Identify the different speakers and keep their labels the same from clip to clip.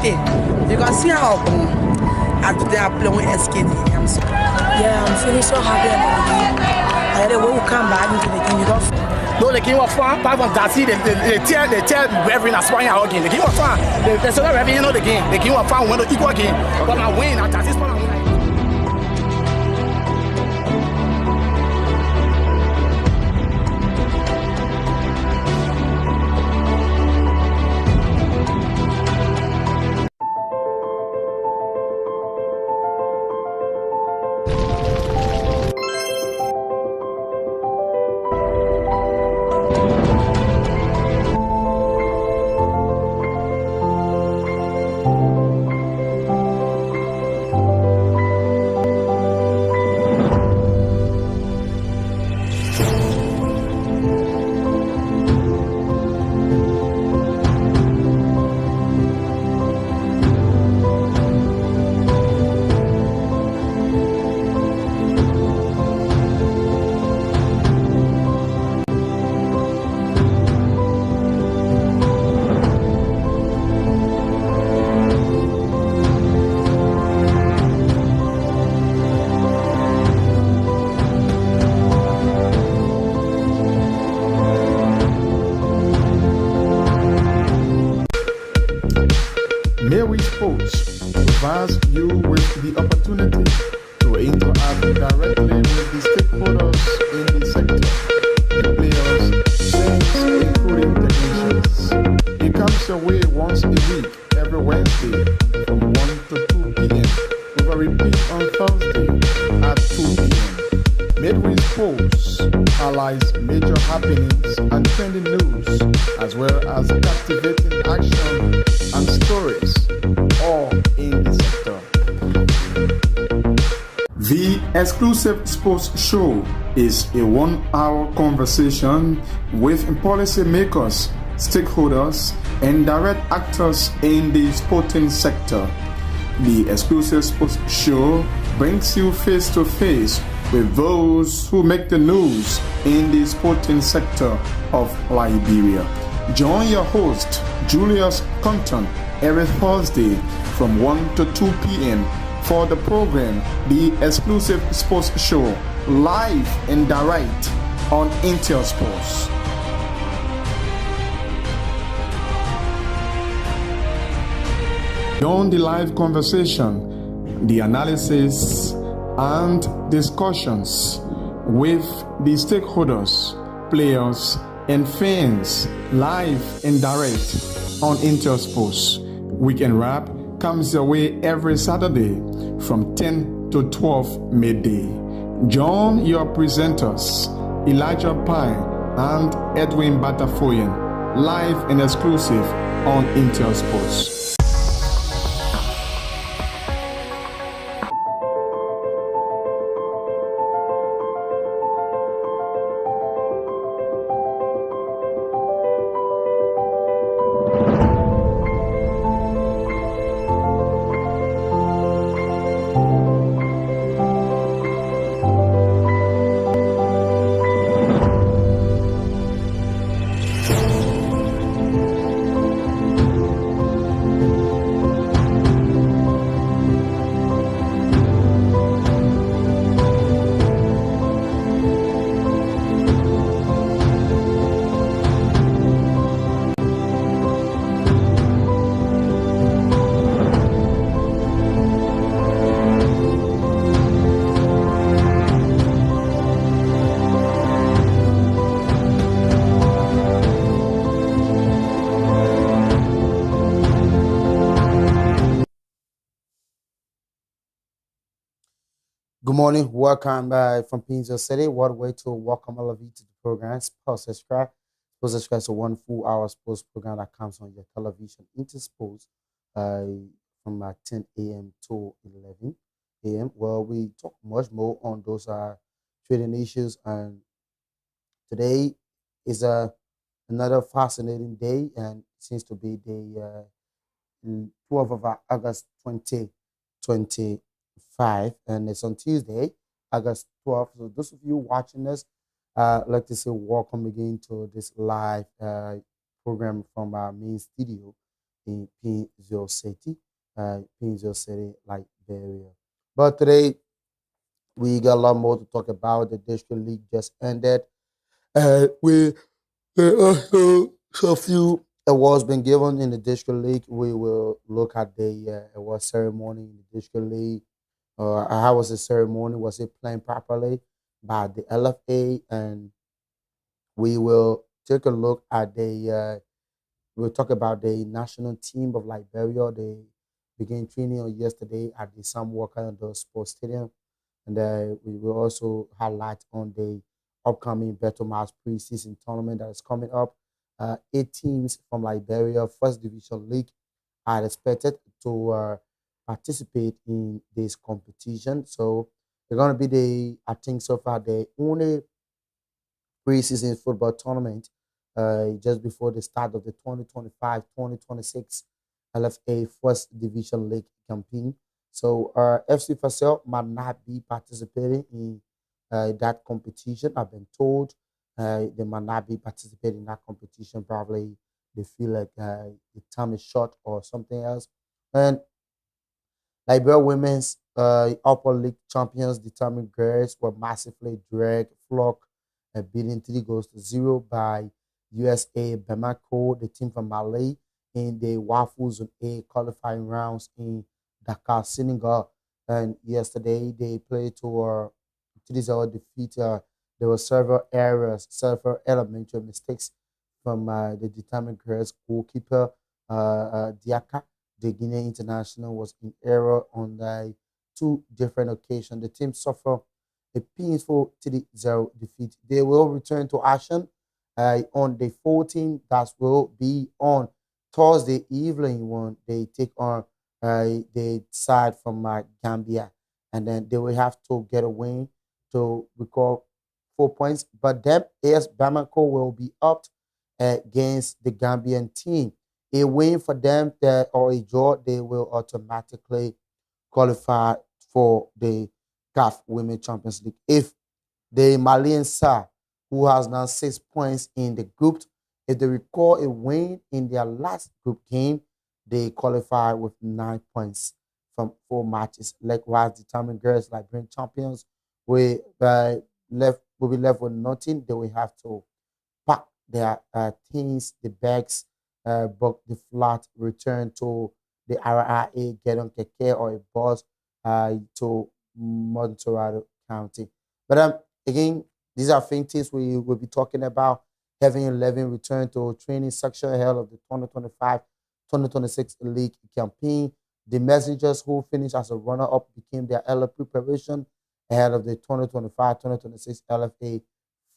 Speaker 1: thing. You can see how after they are playing with SKD.
Speaker 2: Yeah, I'm feeling so happy about the game. And then when we come back into the game, you don't.
Speaker 3: No, the game was fun. Part of that, they tell Reverend as far as again. The game was fun. They said Reverend, you know the game. The game was fun. When the equal game, but I win at this point.
Speaker 4: Mary Sports provides you with the opportunity to interact directly with the stakeholders in the sector, the players, fans, including technicians. It comes your way once a week, every Wednesday from 1 to 2 p.m. with a repeat on Thursday at 2 p.m. Midway Sports highlights major happenings and trending news, as well as captivating action and stories, all in the sector. The exclusive sports show is a 1-hour conversation with policymakers, stakeholders, and direct actors in the sporting sector. The exclusive sports show brings you face to face with those who make the news in the sporting sector of Liberia. Join your host, Julius Compton, every Thursday from 1 to 2 p.m. for the program, The Exclusive Sports Show, live and direct on Intel Sports. Beyond the live conversation, the analysis and discussions with the stakeholders, players, and fans, live and direct on Intel Sports. Weekend Wrap comes your way every Saturday from 10 to 12 midday. Join your presenters, Elijah Pine and Edwin Batafoyan, live and exclusive on Intel Sports.
Speaker 5: Good morning. Welcome from Pinzo City. What way to welcome all of you to the program. Sports Subscribe. Sports Subscribe is a 1 full hour sports program that comes on your television into sports from 10 a.m. to 11 a.m. Well, we talk much more on those trading issues, and today is another fascinating day, and it seems to be the 12th of August 2025, and it's on Tuesday, August 12th. So those of you watching this, I'd like to say welcome again to this live program from our main studio in Pinzo City, Liberia. But today we got a lot more to talk about. The district league just ended. We also so few awards been given in the district league. We will look at the award ceremony in the district league. How was the ceremony? Was it planned properly by the LFA? And we will take a look at we'll talk about the national team of Liberia. They began training on yesterday at the Sam Walker Indoor Sports Stadium. And we will also highlight on the upcoming Beto Mass preseason tournament that is coming up. 8 teams from Liberia First Division League are expected to participate in this competition. So they're going to be I think so far, the only preseason football tournament just before the start of the 2025-2026 LFA First Division League campaign. So FC Fasel might not be participating in that competition. I've been told they might not be participating in that competition. Probably they feel like the time is short or something else. And Liberia Women's Upper League champions, Determined Girls, were massively dragged, flogged, and beaten 3-0 by USA Bamako, the team from Mali, in the WAFU Zone A qualifying rounds in Dakar, Senegal. And yesterday they played to 3-0 defeat. There were several errors, several elementary mistakes from the Determined Girls goalkeeper, Diaka. The Guinea international was in error on the 2 different occasions. The team suffered a painful 3-0 defeat. They will return to action on the 14th. That will be on Thursday evening when they take on the side from Gambia. And then they will have to get a win to record 4 points. But then AS Bamako will be up against the Gambian team. A win for them or a draw, they will automatically qualify for the CAF Women Champions League. If the Malian side, who has now 6 points in the group, if they record a win in their last group game, they qualify with 9 points from 4 matches. Likewise, Determined Girls, Liberian champions, will be left with nothing. They will have to pack their things, the bags, book the flat, return to the RRA, get on keke or a bus to Montserrat County. But again, these are things we will be talking about. Having 11 return to training section ahead of the 2025-2026 league campaign. The Messengers, who finished as a runner-up, became their early preparation ahead of the 2025-2026 LFA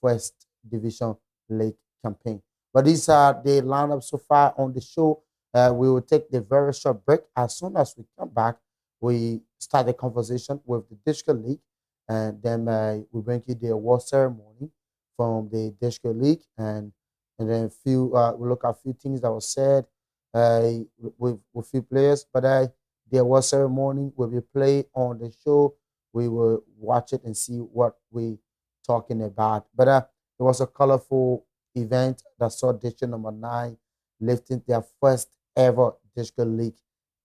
Speaker 5: First Division League campaign. But these are the lineup so far on the show. We will take the very short break. As soon as we come back, we start the conversation with the district league, and then we bring you the award ceremony from the district league, and then we look at a few things that were said with few players. But the award ceremony will be played on the show. We will watch it and see what we're talking about. But it was a colorful event that saw district number 9 lifting their first ever district league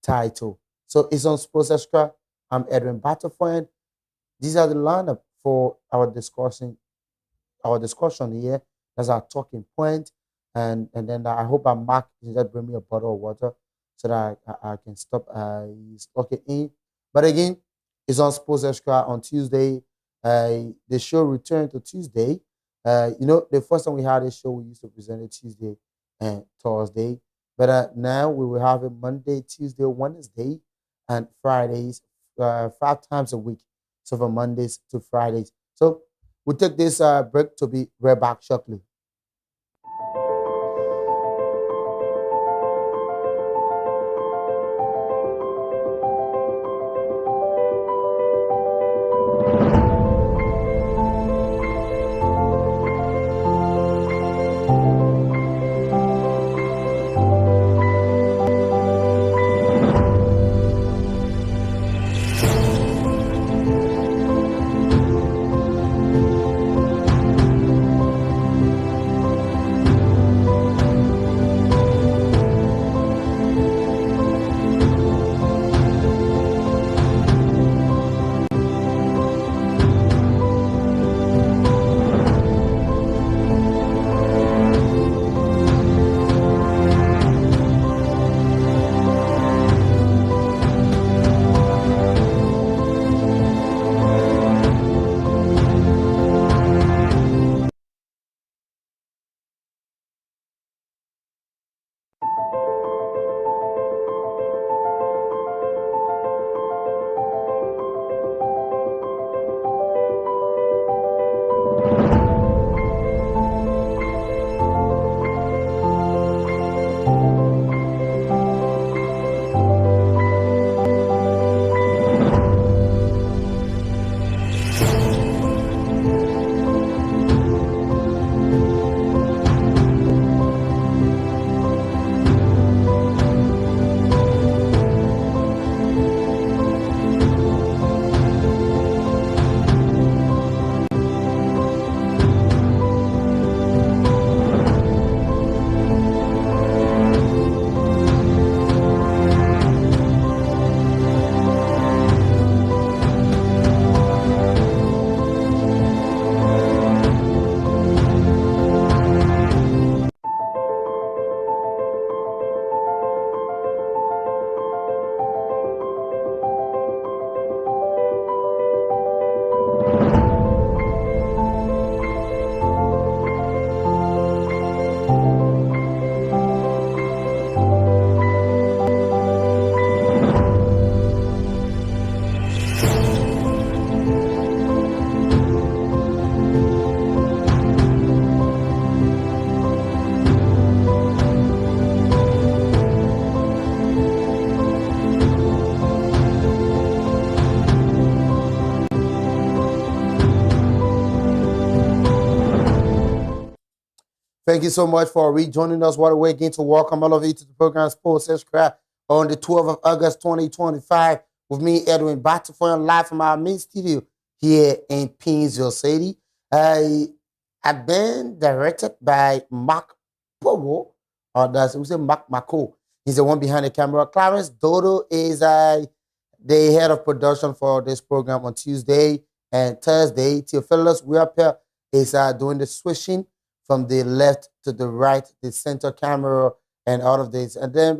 Speaker 5: title. So it's on Sports Extra. I'm Edwin Batterford. These are the lineup for our discussion here. That's our talking point. And then I hope Mark can just bring me a bottle of water so that I can stop locking in. But again, it's on Sports Extra on Tuesday. The show returned to Tuesday. The first time we had a show, we used to present it Tuesday and Thursday. But now we will have it Monday, Tuesday, Wednesday, and Fridays, 5 times a week. So from Mondays to Fridays. So we'll take this break to be right back shortly. Thank you so much for rejoining us. What a way again to welcome all of you to the program Sports Subscribe on the 12th of August 2025 with me, Edwin Batterford, live from our main studio here in Painesville City. I've been directed by Mark Powo, or does we say Mark Mako? He's the one behind the camera. Clarence Dodo is the head of production for this program on Tuesday and Thursday. Theophilus Weapel is doing the switching from the left to the right, the center camera, and all of this. And then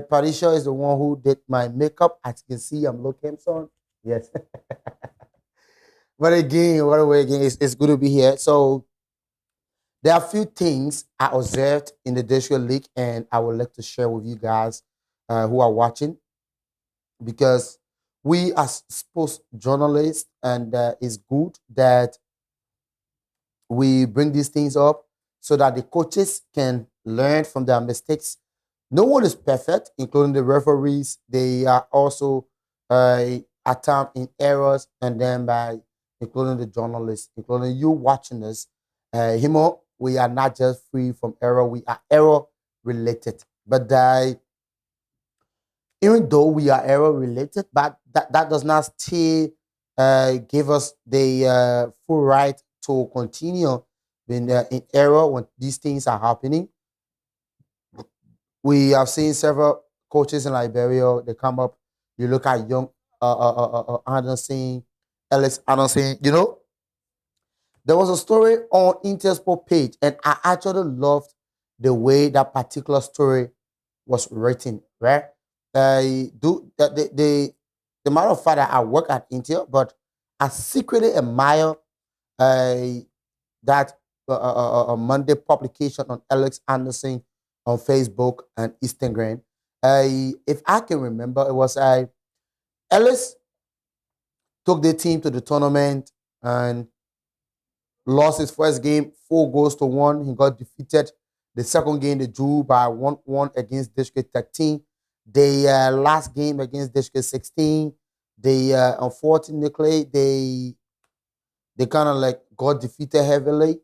Speaker 5: Patricia is the one who did my makeup. As you can see, I'm looking handsome. Yes. But again, what a way again, it's good to be here. So there are a few things I observed in the District League, and I would like to share with you guys who are watching, because we as sports journalists, and it's good that we bring these things up so that the coaches can learn from their mistakes. No one is perfect, including the referees. They are also attempt in errors, and then including the journalists, including you watching us. Himo, we are not just free from error, we are error related. But even though we are error related, but that does not still give us the full right to continue in error when these things are happening. We have seen several coaches in Liberia. They come up. You look at young Anderson, Alex Anderson. You know, there was a story on Intersport page, and I actually loved the way that particular story was written. Right? The matter of fact that I work at Intel, but I secretly admire that Monday publication on Alex Anderson on Facebook and Instagram. If I can remember, it was Ellis took the team to the tournament and lost his first game 4-1. He got defeated. The second game they drew by 1-1 against District 13. The last game against District 16, they unfortunately they kind of like got defeated heavily.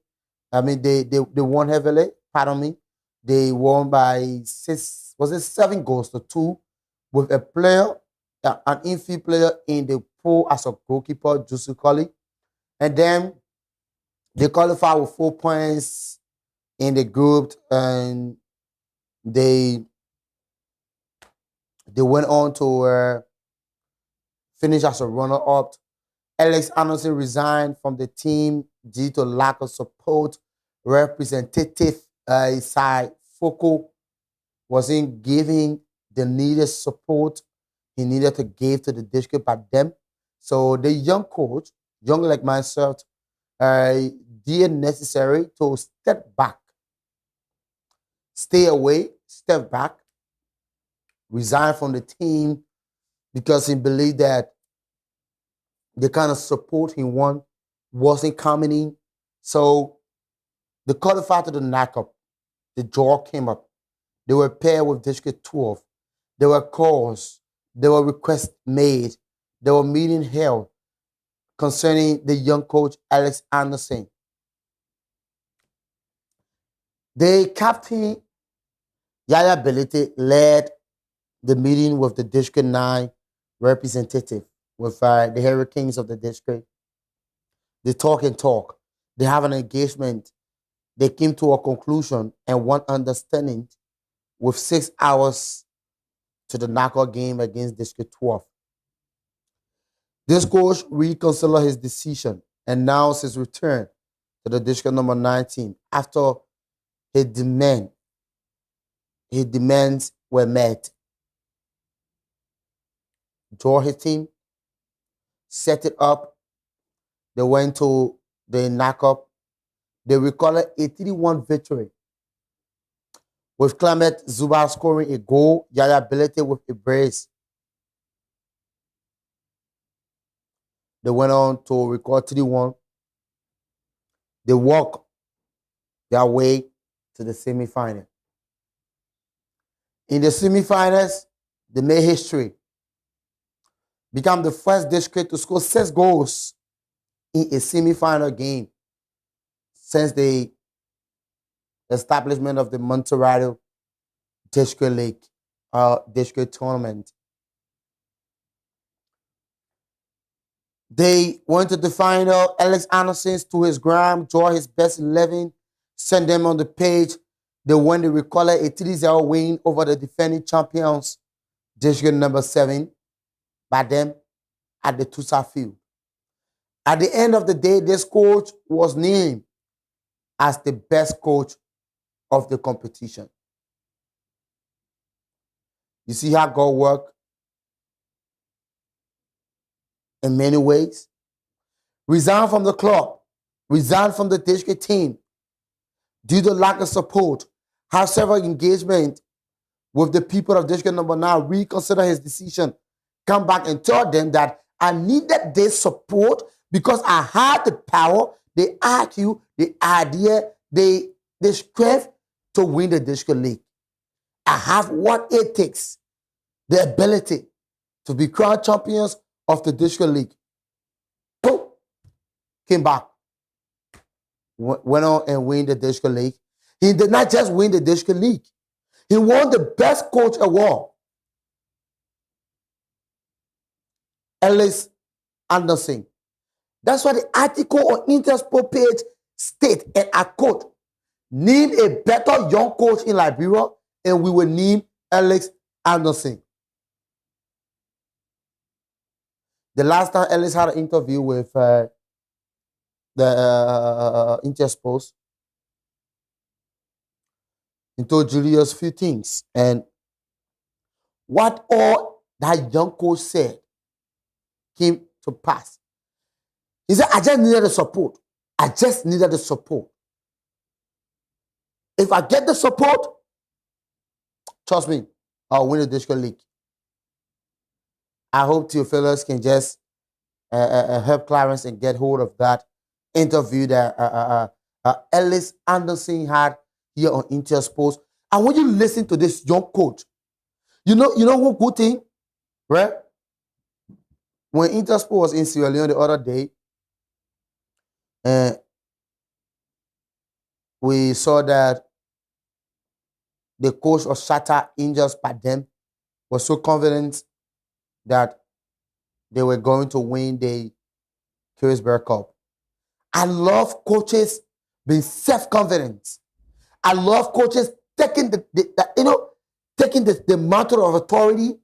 Speaker 5: I mean, they won heavily. Pardon me. They won by 7-2 with a player, an infield player in the pool as a goalkeeper, Jusu Koli. And then they qualified with 4 points in the group, and they went on to finish as a runner-up. Alex Anderson resigned from the team due to lack of support. Representative side Foko wasn't giving the needed support he needed to give to the district by them. So the young coach, young like myself, did necessary to step back, stay away, step back, resign from the team, because he believed that the kind of support he won wasn't coming in. So they qualified to the knockout. The draw came up. They were paired with District 12. There were calls. There were requests made. There were meetings held concerning the young coach, Alex Anderson. The captain, Yaya Belite, led the meeting with the District 9 representative, with the Hurricanes of the district. They talk and talk. They have an engagement. They came to a conclusion and one understanding with 6 hours to the knockout game against District 12. This coach reconsidered his decision and announced his return to the district number 19 after his demands were met. Draw his team, set it up. They went to the knockout. They recorded a 3-1 victory, with Clement Zuba scoring a goal, Yaya Belite with a brace. They went on to record 3-1. They walked their way to the semi-final. In the semi-finals, they made history. Become the first district to score 6 goals in a semi-final game since they establishment of the Montserrat District League, district tournament. They went to the final. Alex Anderson to his gram, draw his best 11, send them on the page. They won the Recolor a 3-0 win over the defending champions, district number 7, by them at the Tusa field. At the end of the day, this coach was named as the best coach of the competition. You see how God works in many ways. Resigned from the club, resigned from the district team due to lack of support, have several engagement with the people of district number 9, reconsider his decision, come back and tell them that I needed this support because I had the power, the IQ, the idea, the strength to win the district league. I have what it takes, the ability to be crowned champions of the district league. Boom. Came back. Went on and win the district league. He did not just win the district league. He won the best coach award. Ellis Anderson. That's why the article on Intersport page states, and I quote, "Need a better young coach in Liberia, and we will name Alex Anderson." The last time Ellis had an interview with the Intersport, he told Julius a few things. And what all that young coach said came to pass. He said, I just needed the support. I just needed the support. If I get the support, trust me, I'll win the district league. I hope Theophilus can just help Clarence and get hold of that interview that Ellis Anderson had here on Intersport. And when you listen to this young coach, you know one good thing, right? When Intersport was in Sierra Leone the other day, we saw that the coach of Shatta Angels Padem was so confident that they were going to win the Carisberg Cup. I love coaches being self-confident. I love coaches taking the mantle of authority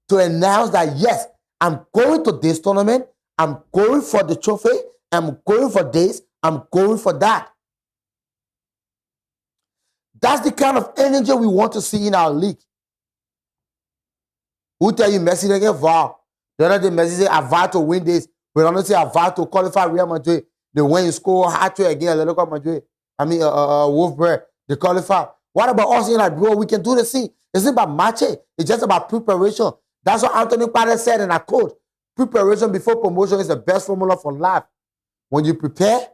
Speaker 5: to announce that, yes, I'm going to this tournament, I'm going for the trophy, I'm going for this, I'm going for that. That's the kind of energy we want to see in our league. Who tell you Messi didn't get vow? The other day Messi said, I vow to win this. We don't say I vow to qualify Real Madrid. They win, score, hat-trick again, Atletico Madrid. Wolfsburg, they qualify. What about us in like, bro, we can do the same. It's not about matching. It's just about preparation. That's what Anthony Padden said in a quote. Preparation before promotion is the best formula for life. When you prepare,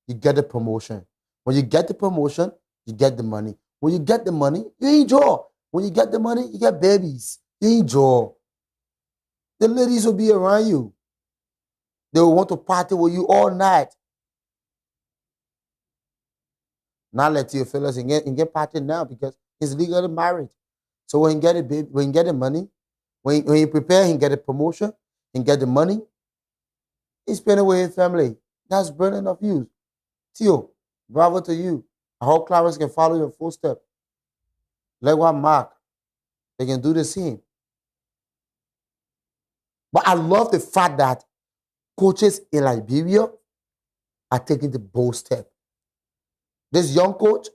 Speaker 5: you get the promotion. When you get the promotion, you get the money. When you get the money, you enjoy. When you get the money, you get babies. You enjoy. The ladies will be around you. They will want to party with you all night. Not let you fellas and get party now because he's legally married. So when he get it, baby, when you get the money, when you prepare, he get a promotion, and get the money, he spend it with his family. That's brilliant of you. Theo, bravo to you. I hope Clarence can follow your footsteps. Like what Mark, they can do the same. But I love the fact that coaches in Liberia are taking the bold step. This young coach,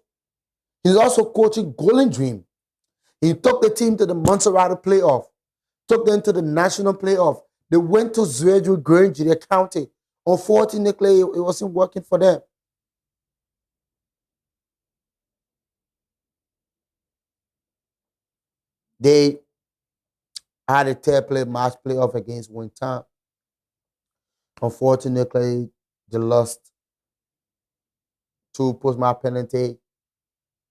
Speaker 5: he's also coaching Golden Dream. He took the team to the Montserrat playoff, took them to the national playoff. They went to Zwedru Grange, the county. Unfortunately, it wasn't working for them. They had a third match playoff against Wintown. Unfortunately, they lost 2 post-match penalty.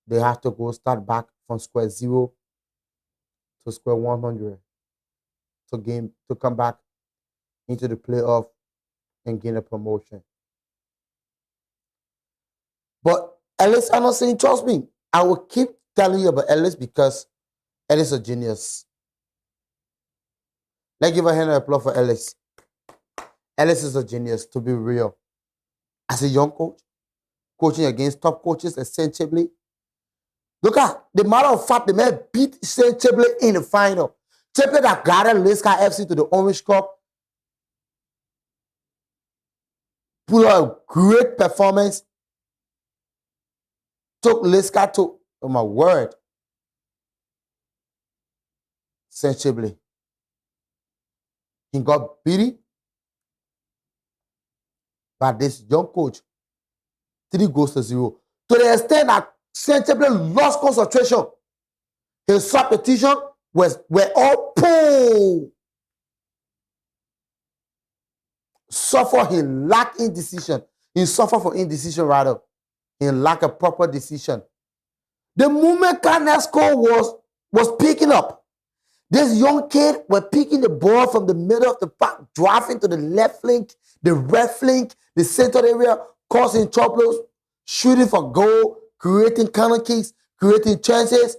Speaker 5: They have to go start back from square 0 to square 100 to come back into the playoff and gain a promotion. But Ellis Anderson, trust me, I will keep telling you about Ellis because Ellis is a genius. Let's give a hand of applause for Ellis. Ellis is a genius, to be real. As a young coach, coaching against top coaches like St. Chibley. Look at the matter of fact, the man beat St. Chibley in the final. Chibley that guided Lisca FC to the Orange Cup. Put out a great performance. Took Lisca to, oh my word, St. Chibley. He got beaten by this young coach. 3-0. To the extent that St. Chibley lost concentration. His substitution were all pulled. He lacked indecision. He suffered from indecision rather. He lacked a proper decision. The moment Carnesco was picking up, this young kid was picking the ball from the middle of the park, driving to the left flank, the right flank, the center area, causing troubles, shooting for goal, creating corner kicks, creating chances.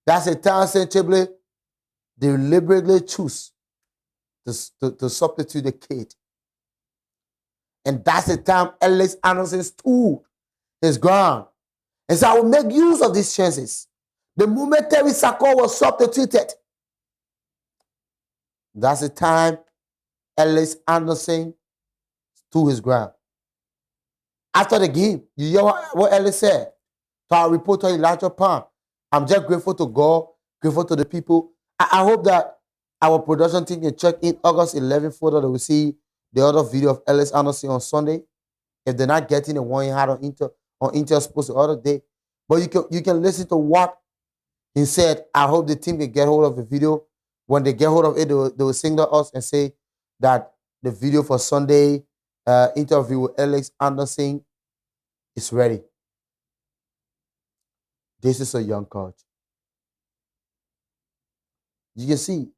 Speaker 5: That's the time St. Chibley deliberately choose to substitute the kid. And that's the time Ellis Anderson stood his ground. And so I will make use of these chances. The moment Terry Sako was substituted, that's the time Ellis Anderson stood his ground. After the game, you hear what Ellis said to our reporter Elijah Pan. I'm just grateful to God, grateful to the people. I hope that our production team can check in August 11th photo that we see the other video of Ellis Anderson on Sunday. If they're not getting the one he had on Inter Sports the other day. But you can listen to what he said. I hope the team can get hold of the video. When they get hold of it, they will signal us and say that the video for Sunday interview with Ellis Anderson is ready. This is a young coach. You can see.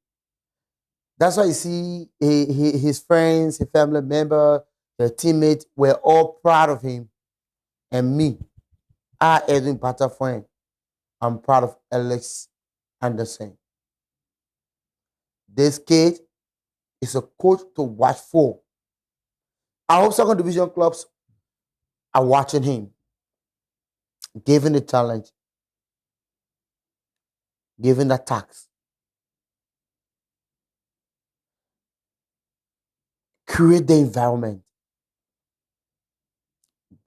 Speaker 5: That's why you see his friends, his family members, their teammates were all proud of him. And me, I, Edwin Patafone, I'm proud of Ellis Anderson. This kid is a coach to watch for. I hope second division clubs are watching him, giving the challenge, giving the tax. Create the environment.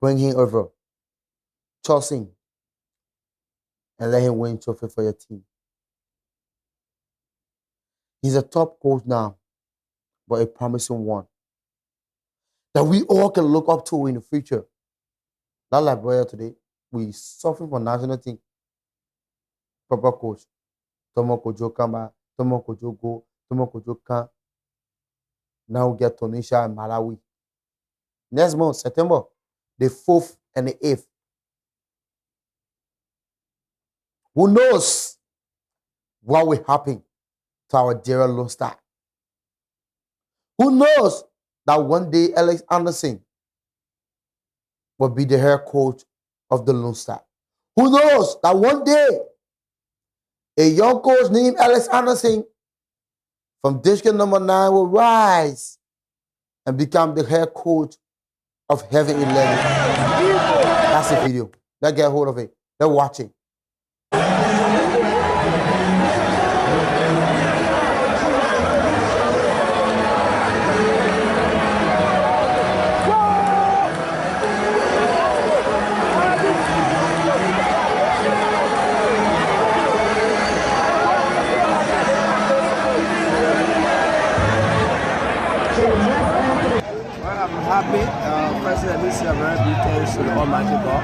Speaker 5: Bring him over. Trust him. And let him win trophy for your team. He's a top coach now, but a promising one that we all can look up to in the future. Not like Boyer today. We suffer for national team. Proper coach. Tomo Kojo Kamba, Tomo Kojo Go, Tomo Kojo Kan. Now we get Tunisia and Malawi. Next month, September, the 4th and the 8th. Who knows what will happen to our dear Lone Star? Who knows that one day Ellis Anderson will be the head coach of the Lone Star? Who knows that one day a young coach named Ellis Anderson from District number 9 will rise and become the head coach of Heaven 11. That's the video. Let's get hold of it. Let's watch it.
Speaker 6: First, let me say a very big thanks to the Almighty God.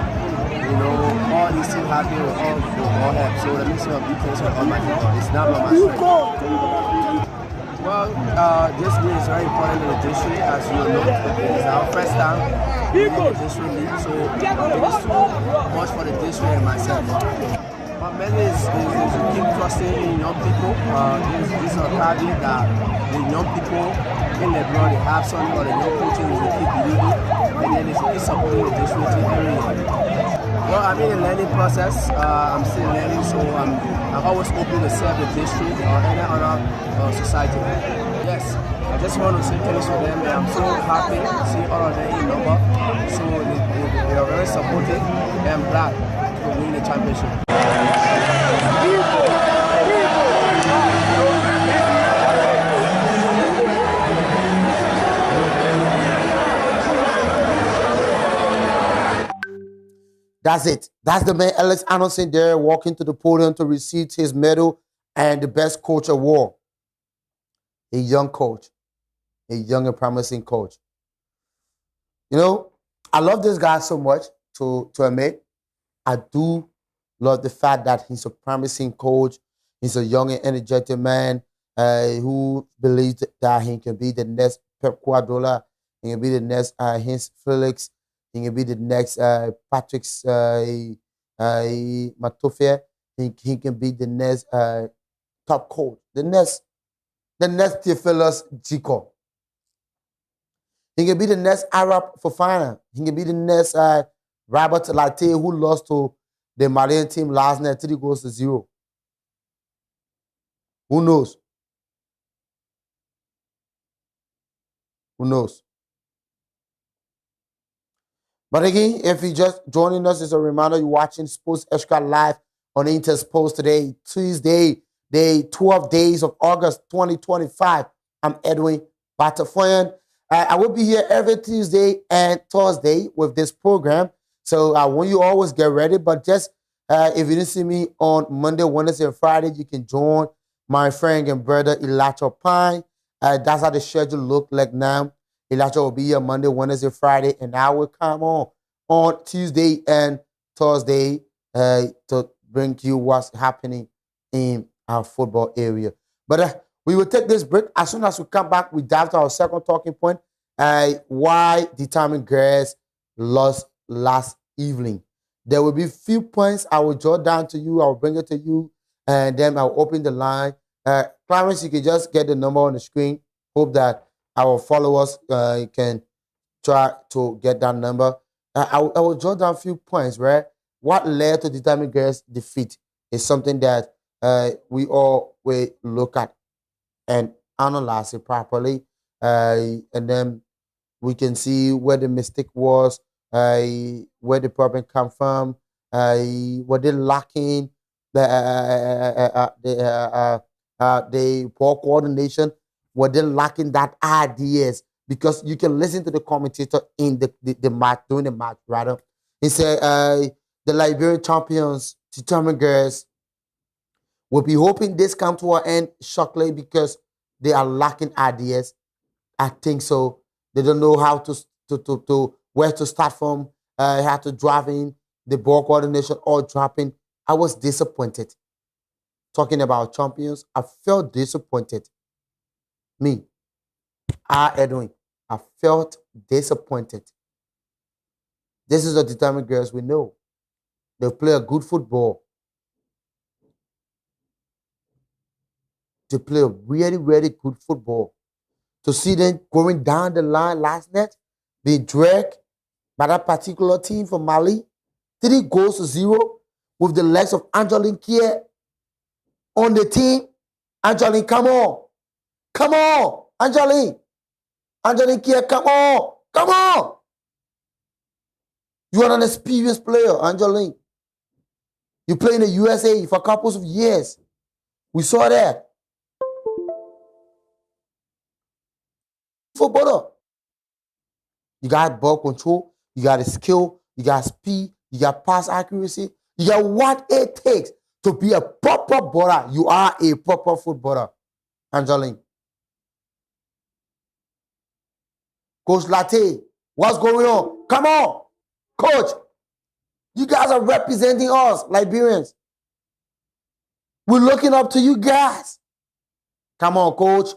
Speaker 6: You know, all these things happen with all help. So let me say a big thanks to the Almighty God. It's not by my strength. Well, this day is very important in the district, as you know. It's our first time in the district league, so it is too much for the district and myself. But mainly is to keep trusting in young people. This is a target that the young people in Lebanon, they have something, or the young coaches will keep believing, and then it's supporting the district every year. Well, I I'm in a learning process. I'm still learning, so I'm always open to serve the district or any other society. Yes, I just want to say thanks to them. I'm so happy to see all of them in number. So they are very supportive, and I'm glad to win the championship.
Speaker 5: That's it. That's the man, Alex Arnoldson, there walking to the podium to receive his medal and the best coach award. A young coach, a young and promising coach. You know, I love this guy so much, to admit. I do love the fact that he's a promising coach. He's a young and energetic man who believes that he can be the next Pep Guardiola. He can be the next Heinz Felix. He can be the next Patrick Matofia. He can be the next top coach. The next Theophilus Zico. He can be the next Arab Fofana. He can be the next Robert Latte, who lost to the Malian team last night 3-0. Who knows? Who knows? But again, if you're just joining us, it's a reminder you're watching Sports Extra live on Intersports today, Tuesday, the 12 days of August 2025. I'm Edwin Batafoyan. I will be here every Tuesday and Thursday with this program. So I want you always get ready. But just if you didn't see me on Monday, Wednesday, and Friday, you can join my friend and brother Elijah Pine. That's how the schedule look like now. Elijah will be here Monday, Wednesday, Friday, and I will come on Tuesday and Thursday to bring you what's happening in our football area. But we will take this break. As soon as we come back, we dive to our second talking point, why Determined Girls lost last evening. There will be few points I will jot down to you. I will bring it to you, and then I'll open the line. Clarence, you can just get the number on the screen. Hope that our followers can try to get that number. I will jot down a few points, right? What led to Determined Girls' defeat is something that we all will look at and analyze it properly. And then we can see where the mistake was, where the problem come from, what they lacking, the poor coordination, what they lacking that ideas, because you can listen to the commentator in the match, during the match, rather. He said the Liberian champions, Determined Girls, will be hoping this come to an end shortly because they are lacking ideas. I think so. They don't know how to where to start from, how to drive in the ball coordination or dropping. I was disappointed. Talking about champions, I felt disappointed. Me, Edwin, I felt disappointed. This is the Determined Girls we know. They play a good football. They play a really, really good football. To see them going down the line last night, being dragged by that particular team from Mali, 3-0 with the legs of Angeline Kier on the team. Angeline, come on. Come on, Angeline. Angeline Kier, come on. Come on. You are an experienced player, Angeline. You play in the USA for a couple of years. We saw that. Footballer. You got ball control. You got a skill. You got speed. You got pass accuracy. You got what it takes to be a proper baller. You are a proper footballer, Angeline. Coach Latte, what's going on? Come on, coach. You guys are representing us, Liberians. We're looking up to you guys. Come on, coach.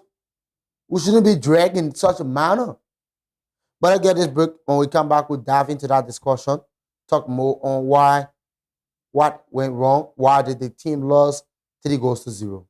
Speaker 5: We shouldn't be dragged in such a manner. But I get this break. When we come back, we'll dive into that discussion. Talk more on what went wrong. Why did the team lose 3-0?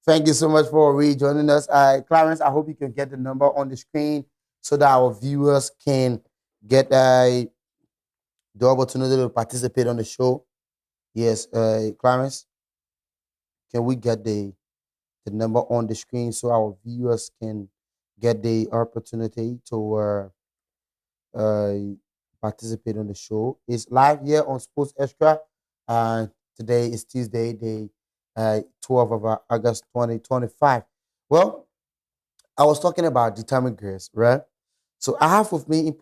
Speaker 5: Thank you so much for rejoining us. Clarence, I hope you can get the number on the screen so that our viewers can get the opportunity to participate on the show. Yes, Clarence, can we get the number on the screen so our viewers can get the opportunity to uh, participate on the show? It's live here on Sports Extra. Today is Tuesday, the 12th of August 2025. Well, I was talking about determined girls, right? So I have with me in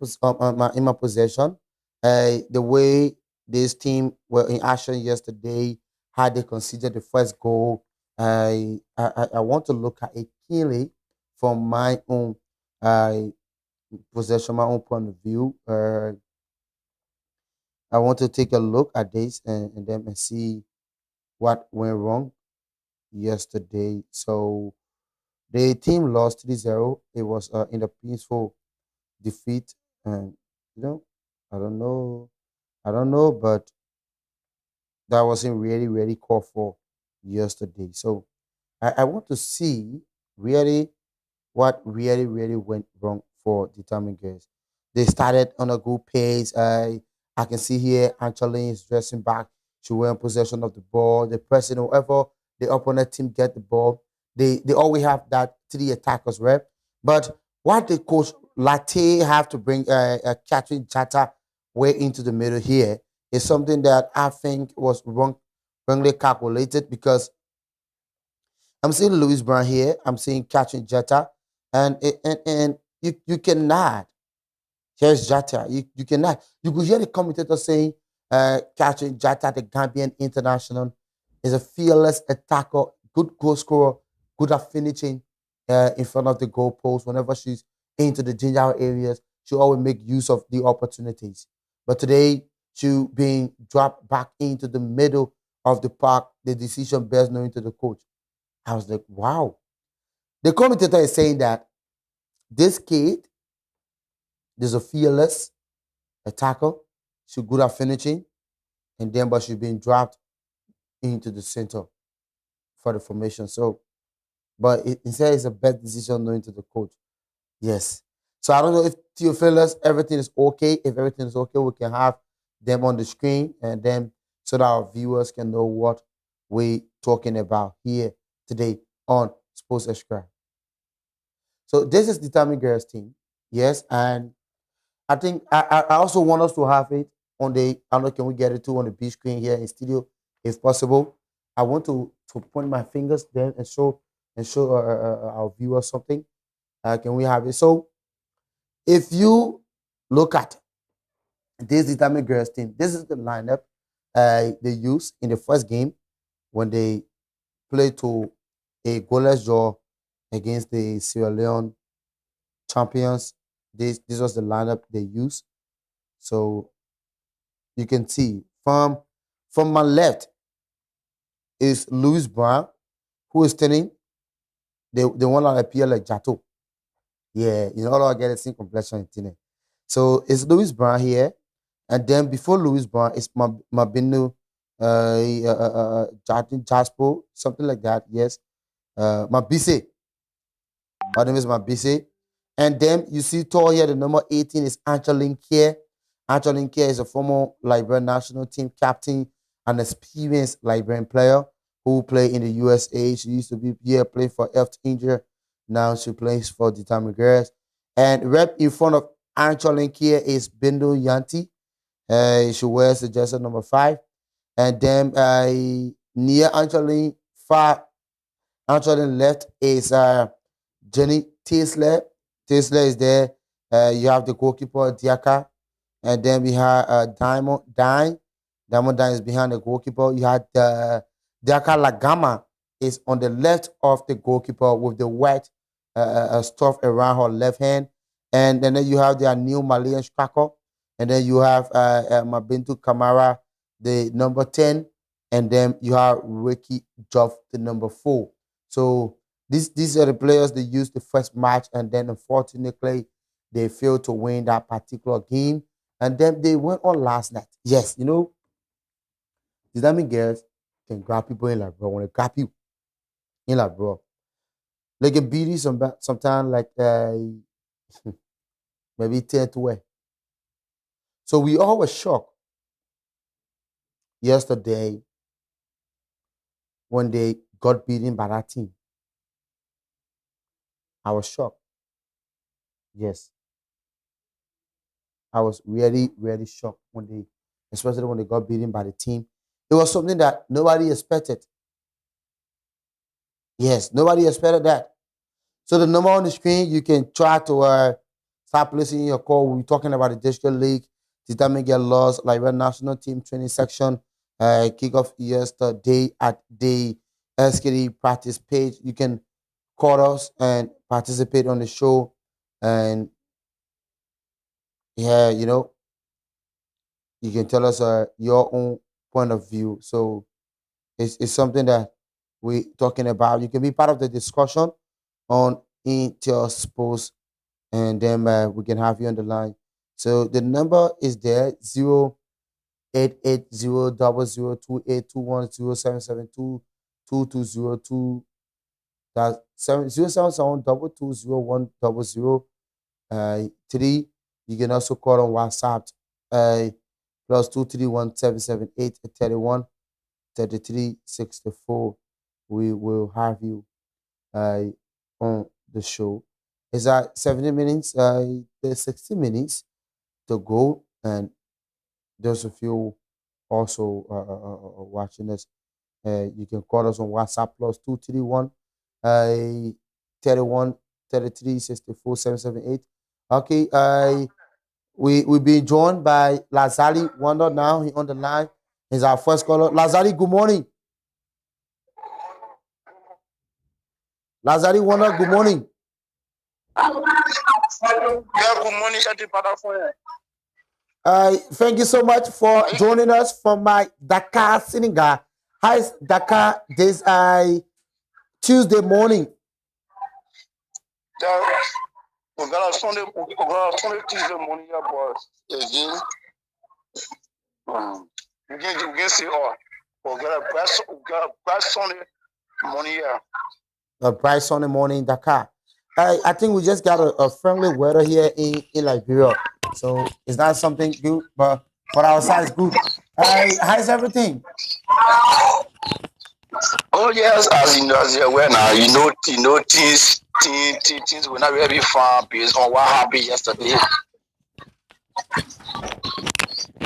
Speaker 5: my possession the way this team were in action yesterday, how they considered the first goal. I want to look at it keenly from my own uh, possession, my own point of view. I want to take a look at this and then see what went wrong yesterday. So the team lost 3-0. It was in a peaceful defeat. And, you know, I don't know. I don't know, but that wasn't really, really called for yesterday. So I want to see really what really, really went wrong for determined girls. They started on a good pace. I can see here Angeline is dressing back. She were in possession of the ball. The person, whoever the opponent team get the ball, they always have that three attackers, right? But what the coach Latte have to bring Catherine Chata way into the middle here is something that I think was wrongly calculated because I'm seeing Louis Brown here. I'm seeing Catherine Jetta, and you cannot. Here's Jata. You cannot. You could hear the commentator saying, Catherine Jata, the Gambian international, is a fearless attacker, good goal scorer, good at finishing in front of the goal post. Whenever she's into the ginger areas, she always make use of the opportunities. But today, she being dropped back into the middle of the park, the decision best known to the coach. I was like, wow. The commentator is saying that this kid is a fearless attacker. She's good at finishing, and then but she's being dropped into the center for the formation. So, but instead it's a bad decision known to the coach. Yes. So I don't know if Theophilus, everything is okay. If everything is okay, we can have them on the screen and then so that our viewers can know what we're talking about here today on Sports Extra. So this is Determined Girls team. Yes, and I think I also want us to have it on the, I don't know, can we get it too on the big screen here in studio if possible. I want to point my fingers there and show our viewers something. Can we have it? So if you look at this Determined Girls team, this is the lineup they used in the first game when they played to a goalless draw against the Sierra Leone champions. This was the lineup they used. So you can see from my left is Louis Brown, who is standing the one that appear like Jato. Yeah, you know, all I get is same complexion in it. So it's Louis Brown here. And then before Louis Brown, it's Mabinu Jaspo, something like that. Yes. Mabise. My name is Mabise. And then you see tall here, the number 18 is Angeline Kier. Angeline Kier is a former Liberian national team captain, an experienced Liberian player who played in the USA. She used to be here playing for Elft India. Now she plays for Determined Girls. And right in front of Angeline Kier is Bindo Yanti. She wears the jersey number 5. And then near Angeline, far Angeline left is Jenny Tisler. Tisler is there. You have the goalkeeper, Diaka. And then we have Diamond Dine. Diamond Dine is behind the goalkeeper. You have Diaka Lagama is on the left of the goalkeeper with the white stuff around her left hand. And then you have the new Malian striker. And then you have Mabintu Kamara, the number 10. And then you have Ricky Joff, the number 4. So these are the players they used the first match. And then unfortunately, they failed to win that particular game. And then they went on last night. Yes, you know, Determined Girls can grab people in like, bro, when they grab you in like bro. Like a beauty sometimes like maybe 10th way. So we all were shocked yesterday when they got beaten by that team. I was shocked. Yes. I was really, really shocked especially when they got beaten by the team. It was something that nobody expected. Yes, nobody expected that. So the number on the screen, you can try to start placing your call. We're talking about the district league, determine get lost, like the national team training section, kickoff yesterday at the SKD practice page. You can call us and participate on the show. And yeah, you know, you can tell us your own point of view. So it's something that we're talking about. You can be part of the discussion on Intersports, and then we can have you on the line. So the number is there 088000282107722202. That's 077220100. 3. You can also call on WhatsApp plus 231-778-31-33-64. We will have you on the show. It's at 70 minutes, there's 60 minutes to go, and there's a few also watching us. You can call us on WhatsApp plus 231-31-33-64-778. Okay, we'll be joined by Lazali Wonder now. He's on the line. He's our first caller. Lazali, good morning. Lazali Wonder, good morning.
Speaker 7: Yeah, good morning,
Speaker 5: thank you so much for joining us from my Dakar, Senegal. How is Dakar this Tuesday morning?
Speaker 7: Yeah, we're gonna Sunday Tuesday morning, yeah, boys. Again, we can see all. We're gonna bright Sunday morning, yeah.
Speaker 5: A bright Sunday morning in Dakar. I think we just got a friendly weather here in Liberia. So it's not something good, but for our side it's good. How's everything?
Speaker 7: Oh yes, as you're aware now, you know things will not really fun based on what happened yesterday.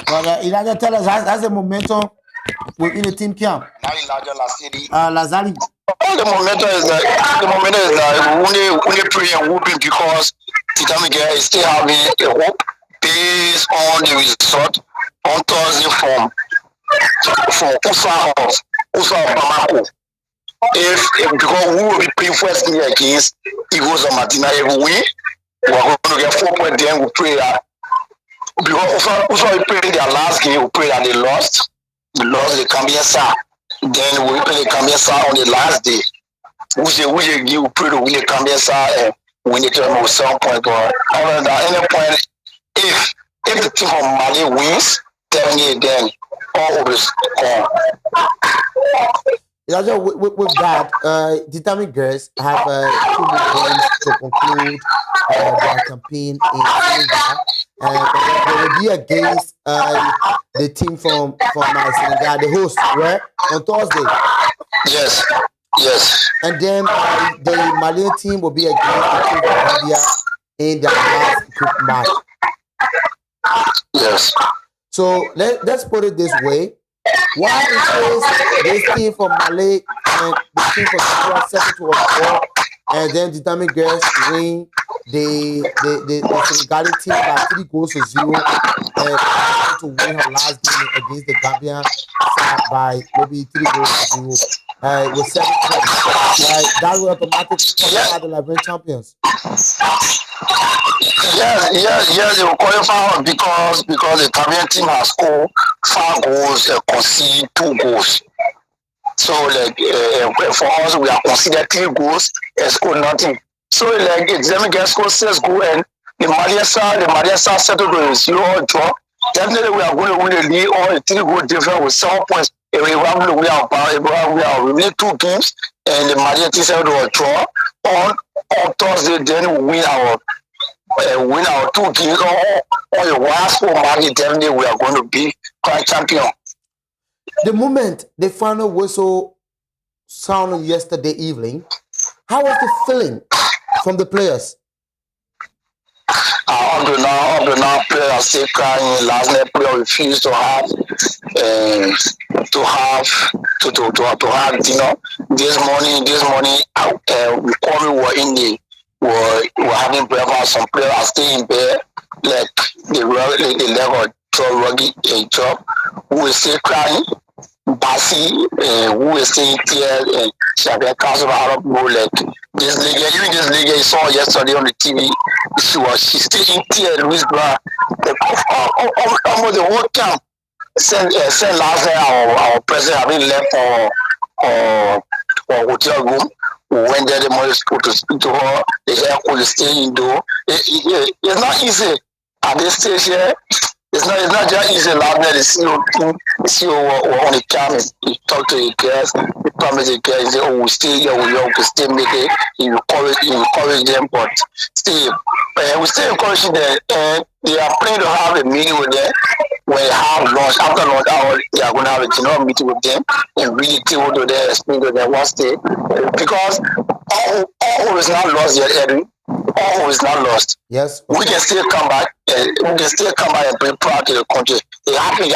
Speaker 5: But Elijah, tell us how's the momentum within the team camp?
Speaker 7: Now Elijah Lasidi.
Speaker 5: Lazali.
Speaker 7: The momentum is like only praying and hoping because Titamigere is still having a hope based on the result on Thursday from Usa Bamako. If because we will be playing first game against Eagles of Martina, if we win, we're going to get 4 points. Then we pray that because Usa playing their last game, we pray that they lost. We lost the Cambiasa. Then we play the Cambiasa on the last day. We pray to win the Cambiasa and win the tournament with 7 points. But other than any point, if the team from Mali wins, then all of us gone.
Speaker 5: Yeah, with that, Determined Girls have 2 more games to conclude their campaign in Senegal. They will be against the team from Senegal, the host, right? On Thursday.
Speaker 7: Yes.
Speaker 5: And then the Malian team will be against the team from Gambia in their last group match.
Speaker 7: Yes.
Speaker 5: So let's put it this way. Why is this team from Mali and the team from Gambia set to a draw, and then Determined Girls win the Senegali team by 3-0 and to win her last game against the Gambian side by maybe 3-0 with 7 points. That will automatically qualify the Liberian champions.
Speaker 7: Yes, they will qualify because the Gambian team has scored 5 goals and conceded 2 goals. So for us, we are considered 3 goals and scored nothing. So them get scored 6 goals and the Malian side settled with 0 draw. Definitely we are going to win the league or a 3-goal difference with 7 points We win 2 games, and the majority said will draw on Thursday. Then we win our 2 games on the last 4 matches. Definitely, we are going to be crowned champion.
Speaker 5: The moment the final whistle sounded yesterday evening, how was the feeling from the players?
Speaker 7: Up to now, players are still crying. Last night, players refused to have dinner. This morning, we probably were having breakfast. Some players are still in bed, like they left a job. Who is still crying? Basi, who is still here, and Shabia Council Arab like this league. Even this league I saw yesterday on the TV, she's still in tears. Louis Bra, almost the whole camp. Since last night, our president having left for hotel room. We went there the morning to speak to her. The air could stay indoor. It's not easy at this stage here. It's not just easy. Last night, the CEO on the camp, he talked to the girls, he promised the girls, he said, oh, we stay here, we still make it. He encouraged them, but still, we still encouraging them. They are planning to have a meeting with them. When they have lunch, after lunch hour, they are going to have a general meeting with them and really tell to them, explain to them what's there. Because all is not lost yet, Edwin. All is not lost.
Speaker 5: Yes.
Speaker 7: Okay. We can still come back. We can still come back and bring pride to the country. It happened.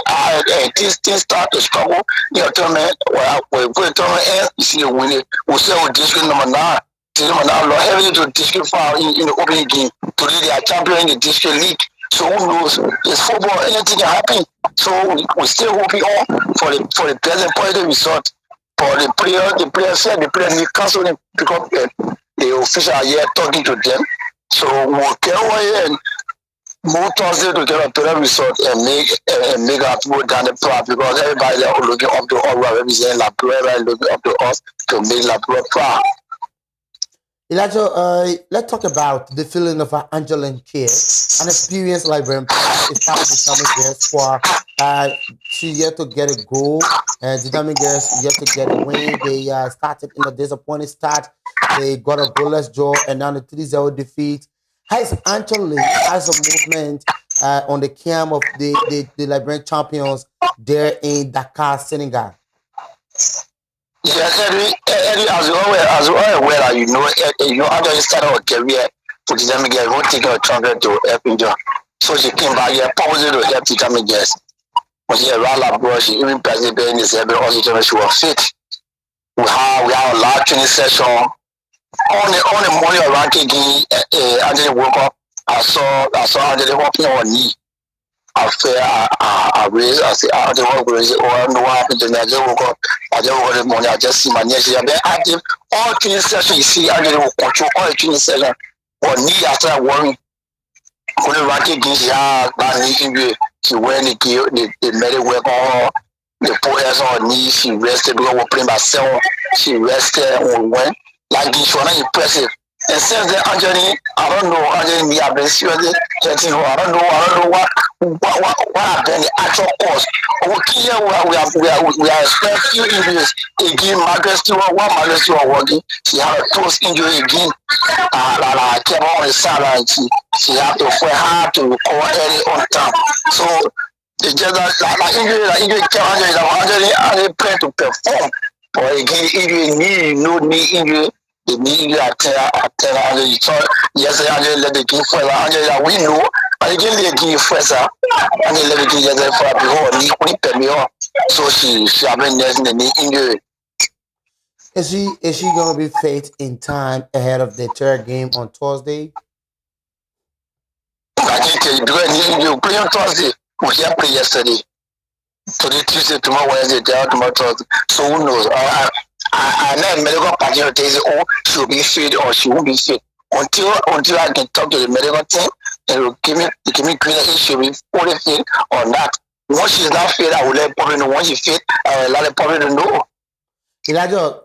Speaker 7: Things start to struggle. You know, tournament. When we put the tournament in, you see the winning. We say we district number 9. Number 9, Lord, heavily to district 5 in the opening game. Today they are champion in the district league. So who knows? It's football. Anything can happen. So we still hoping on for the present positive result. For the player said the player need cancel them because the official are here talking to them. So we'll get away and move Thursday to get a better result and make our people down the path because everybody are looking up to us, representing La Prueba, looking up to us to make La Prueba proud.
Speaker 5: Elijah, let's talk about the feeling of Angeline Care, an experienced Liberian player, is part of the Dynamic Girls squad. She yet to get a goal, and the Dynamic Girls yet to get a win. They started in a disappointing start. They got a goalless draw, and now the 3-0 defeat. How is Angeline as a movement on the camp of the Liberian champions there in Dakar, Senegal?
Speaker 7: Yes, Eddie, as well aware, you know, after you started her career, for the Dynamic Girls, won't take her champion to help India. So she came back here, proposed to help the Dynamic Girls. When she had Rala Bro, she even president in this every also told me she was fit. We have a large training session. On the morning of ranking game, Angela woke up. I saw Angela walking on her knee. I raised, I said, I don't know what happened to me. I just woke up this morning, I just see my knee. She had been active. All training session, you see, Angela will control all the training session. Her knee, I started worrying. When the ranking game, she had that knee injury. She went the medical work on her. They put her on her knees. She rested because we were playing by 7. She rested and we went. Like this, she was not impressive. And since then, Angeline, I don't know, Angeline, we have been seriously getting her. I don't know what have been the actual cause. Okay, here we are expecting few injuries again. Margaret Stewart working. She had a close injury again. I kept on the sideline. She had to fight hard to recover early on time. So it's just like injury kept Angeline plan to perform. But again, injury, knee injury. The knee injury Angela, you saw yesterday Angela let the game first. Angela, we know, but again let the game first. Angela let the game yesterday for before knee only permit. So she have been nursing the knee injury.
Speaker 5: Is she gonna be fit in time ahead of the third game on Thursday?
Speaker 7: I can tell you because knee injury play on Thursday. We can't play yesterday. Today Tuesday, tomorrow Wednesday, tomorrow Thursday. So who knows? I know medical practitioner tells you, oh, she'll be fit or she won't be fit. Until I can talk to the medical team and will give me green if she'll be fully fit or not. Once she's not fit, I will let probably know. Once she's fit, I will let her probably know.
Speaker 5: Elijah,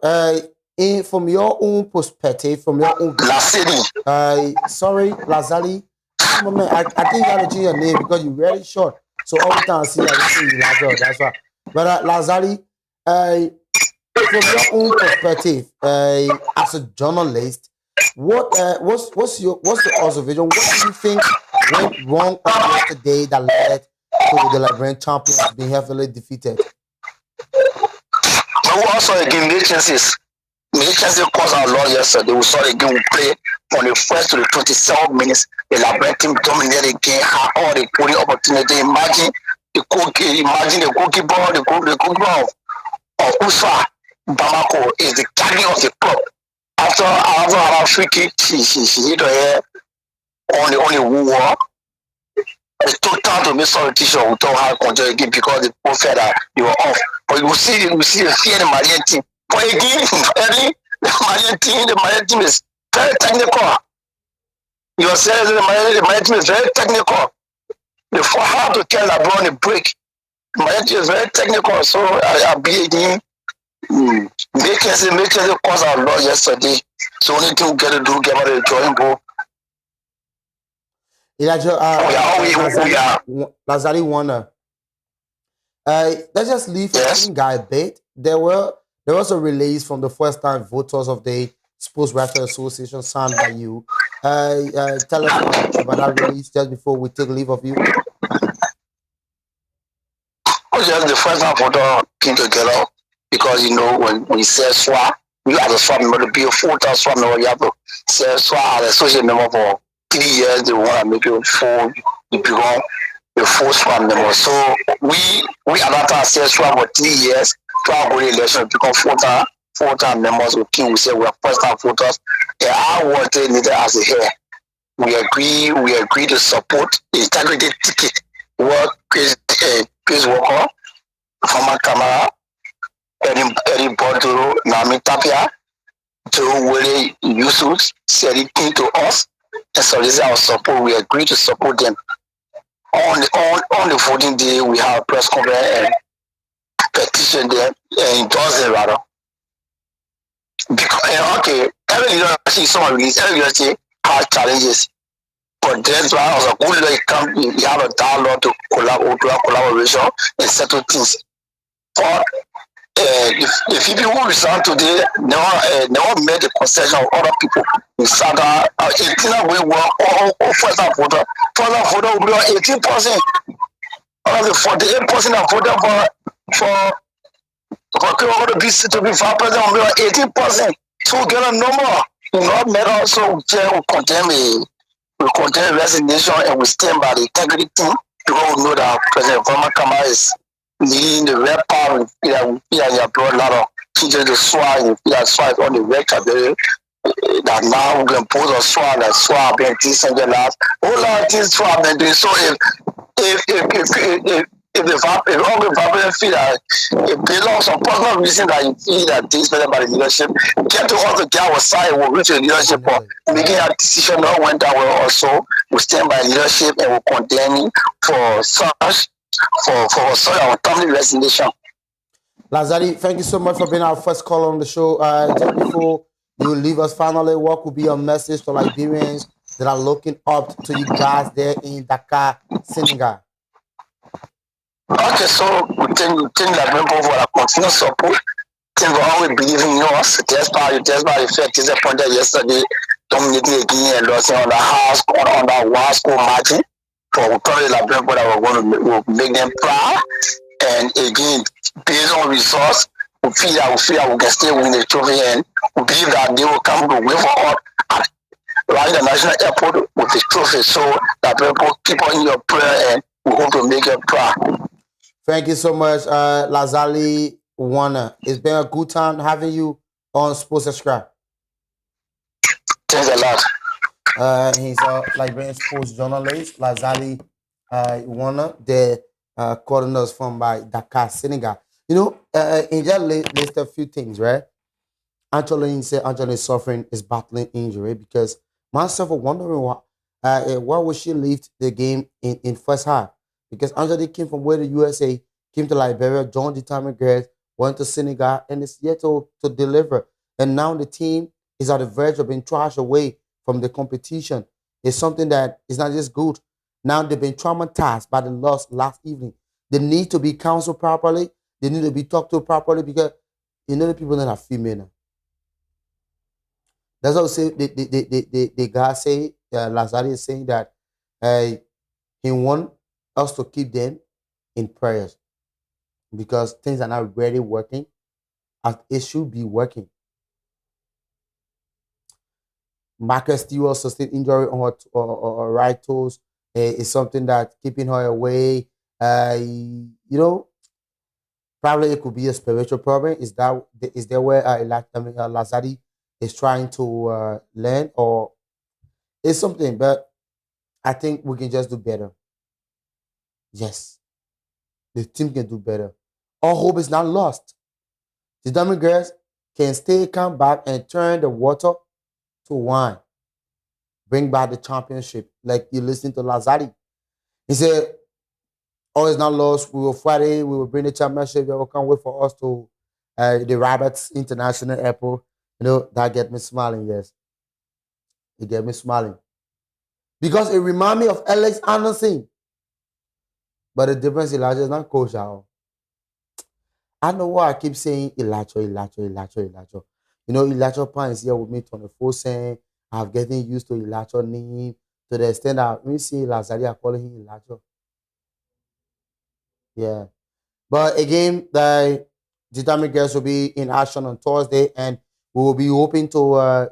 Speaker 5: from your own perspective, from your own Lazali. I think you have to change your name because you're very short. So all the time I see Elijah, that's why. But Lazali, From your own perspective, as a journalist, what's your observation? What do you think went wrong on yesterday that led to the Liberian champions being heavily defeated?
Speaker 7: We also again made chances. Made chances caused our loss yesterday. We saw the game we play from the first to the 27 minutes. The Liberian team dominated the game, had all the putting opportunity. Imagine the goalkeeper, the goalkeeper of Usfa Bamako is the captain of the club. After our free kick, she hit her head on the wall. It took time to make some t-shirt we don't have control again because the people felt that they were off. But you see the fear the Malian team. But again, the Malian team is very technical. You are saying the Malian team is very technical. They have to tell LeBron a break. The Malian team is very technical, so I'll be again. Make it cause our loss yesterday. So only thing we get to do get out of the drawing board.
Speaker 5: Lazari Warner. Let's just leave the guy a bit. There was a release from the first time voters of the Sports Writers Association signed by you. Tell us about that release just before we take leave of you.
Speaker 7: Just the first time voter came together because when you say SWA, you as a SWA member to be a full-time SWA member, you have to say SWA as a social member for 3 years. They want to make you full, you become a full SWA member. So we at that time say SWA for 3 years to our go election become full-time members. We say we are first-time voters. And I wanted needed as a hair. We agree to support the integrity ticket. Work Chris Walker, former Kamara, Eddie Bordeaux, Nami Tapia, Joe Willie Yusuf said it came to us, and so this is our support. We agree to support them. On the voting day, we have a press conference and petition them and endorse them rather. Because every leadership, someone release, every leadership has challenges. But that's why as a good leader, you have a dialogue to collaboration and settle things. But the people who resign today never made the concession of other people. We sat down, 18 we were all first-time voter. First-time voter will be on 18%. Out of the 48% that voted for Kyoto to be 5% will be on 18%. So we get a number. We not made also we contain resignation and we stand by the integrity team because we know that President Obama Kamara is leading the red power. We feel like brought a lot of teachers to SWA, and we feel like SWA is on the record that now we can put a SWA, that SWA being decent the last. All lot of things SWA been doing. So if all the government feel that it belongs on personal reason that you feel that this better by the leadership, get to us to get our side, we'll reach the leadership for making a decision not went that way also. We stand by leadership and we'll condemn for such our family resignation.
Speaker 5: Lazari, thank you so much for being our first caller on the show. Just before you leave us finally, what would be your message to Liberians that are looking up to you guys there in Dakar, Senegal?
Speaker 7: Okay, so we thank Liberian for our continued support. Thank for always believing in us. Despite the fact disappointed yesterday, dominating again and losing on the house, on the one score margin. For we probably Liberian that we'll make them proud. And again, based on results, we feel that we can still win the trophy, and we believe that they will come to win for us at the national airport with the trophy. So that people keep on your prayer and we hope to make it proud.
Speaker 5: Thank you so much, Lazali Warner. It's been a good time having you on Sports Subscribe.
Speaker 7: Thanks a lot.
Speaker 5: He's a Liberian sports journalist, Lazali Warner, the coordinator from by Dakar, Senegal. You know, he just listed a few things, right? Anthony said Anthony is suffering, is battling injury because myself was wondering why would she leave the game in first half? Because Anthony came from where the USA, came to Liberia, joined the Diamond Girls, went to Senegal, and is yet to deliver. And now the team is at the verge of being trashed away from the competition. It's something that is not just good. Now they've been traumatized by the loss last evening. They need to be counseled properly. They need to be talked to properly because you know the people that are female now. That's what say the guy say Lazari is saying that he want us to keep them in prayers because things are not really working as it should be working. Marcus Stewart sustained injury on her right toes is something that keeping her away. You know, probably it could be a spiritual problem. Is there where Lazari is trying to learn, or it's something? But I think we can just do better. Yes, the team can do better. All hope is not lost. The Diamond Girls can still come back and turn the water to wine. Bring back the championship. Like you listen to Lazari. He said, all is not lost. We will fight it. We will bring the championship. You can't wait for us to the Roberts International Airport. You know, that get me smiling, yes. It get me smiling. Because it reminds me of Alex Anderson. But the difference is Elijah is not coach out. I know why I keep saying Elijah. You know, Elijah Pan is here with me 24/7. I'm getting used to Elijah name to the extent that when we see Lazari, I call him Elijah. Yeah. But again, the Diamond Girls will be in action on Thursday, and we will be hoping to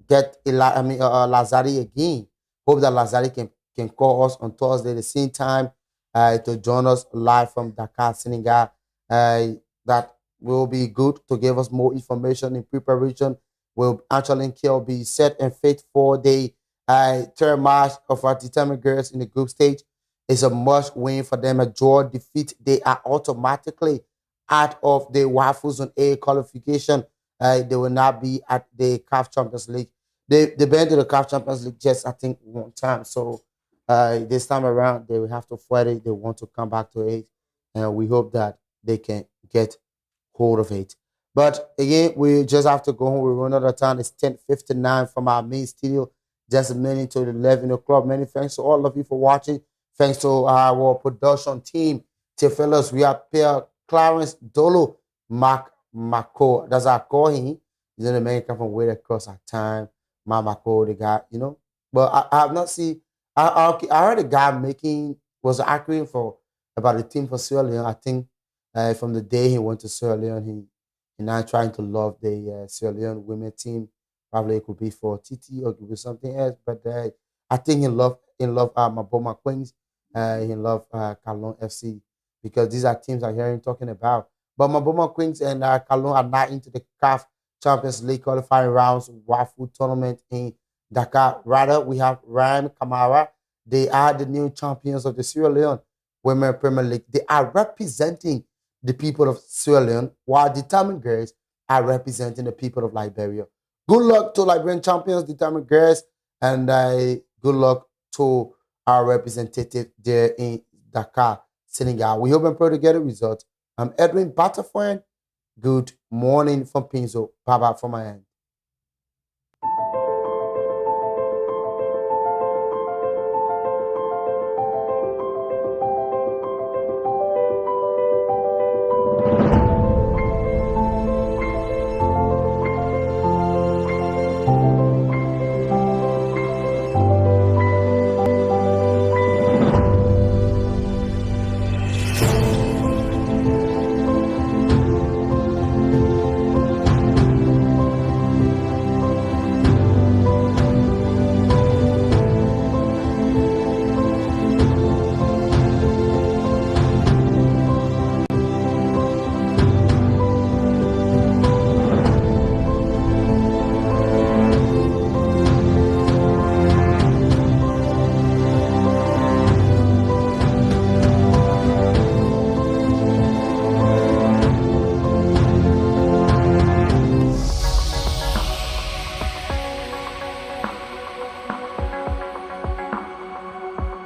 Speaker 5: get Lazari again. Hope that Lazari can call us on Thursday at the same time to join us live from Dakar, Senegal. That will be good to give us more information in preparation. Will actually be set and fit for the third match of our Diamond Girls in the group stage. It's a must win for them. A draw, defeat, they are automatically out of the WAFU Zone A qualification. They will not be at the CAF Champions League. They've been to the CAF Champions League just, I think, one time. So this time around, they will have to fight it. They want to come back to it. And we hope that they can get hold of it. But again, we just have to go home. We run out of time. It's 10:59 from our main studio. Just a minute to 11 o'clock. Many thanks to all of you for watching. Thanks to our production team. Fellas, we are Pierre Clarence Dolo Mako. That's how I call him. He's an American from way across our time. Mako, the guy, you know. But I have not seen. I heard a guy was arguing for about the team for Sierra Leone. I think from the day he went to Sierra Leone, he now trying to love the Sierra Leone women team. Probably it could be for TT or it could be something else. But I think he love Maboma Queens. He love Kalon FC because these are teams I hear him talking about. But Maboma Queens and Kalon are not into the CAF Champions League qualifying rounds WAFU tournament in Dakar. Rather, we have Ryan Kamara. They are the new champions of the Sierra Leone Women Premier League. They are representing the people of Sierra Leone, while the Diamond Girls are representing the people of Liberia. Good luck to Liberian champions, the Diamond Girls, and good luck to our representative there in Dakar, Senegal. We hope and pray to get a result. I'm Edwin Butterfly. Good morning from Pinzo. Bye-bye from my end.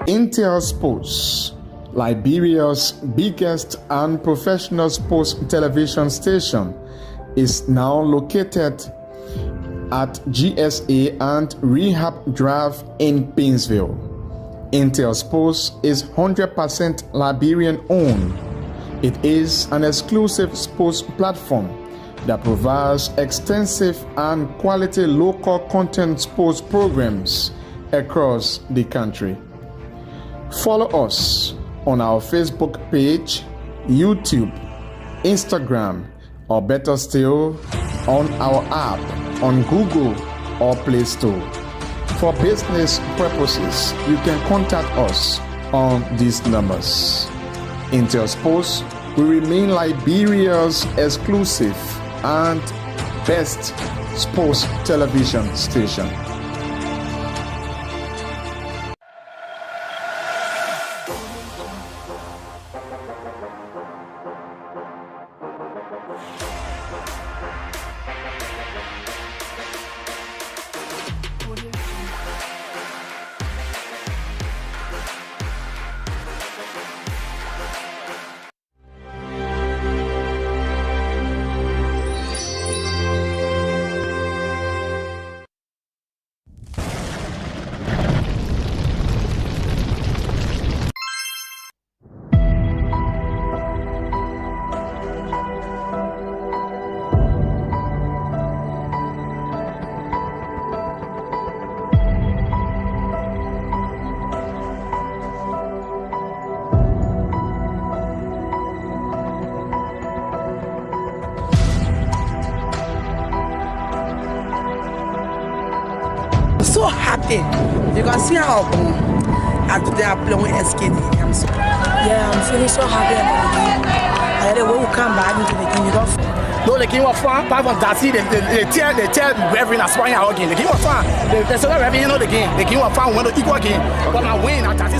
Speaker 4: Intel Sports, Liberia's biggest and professional sports television station, is now located at GSA and Rehab Drive in Painesville. Intel Sports is 100% Liberian owned It is an exclusive sports platform that provides extensive and quality local content sports programs across the country. Follow us on our Facebook page, YouTube, Instagram, or better still, on our app on Google or Play Store. For business purposes, you can contact us on these numbers. Intel Sports will remain Liberia's exclusive and best sports television station.
Speaker 1: So happy. You can see how they are playing SKD. I'm so
Speaker 2: Yeah, I'm feeling so happy about the game. I had a way to come back into the game. You don't.
Speaker 3: No, the game was fun. Apart from Darcy, they tear referee and swine out again. The game was fun. The referee, the game was fun. When the equal game, but I win. And Darcy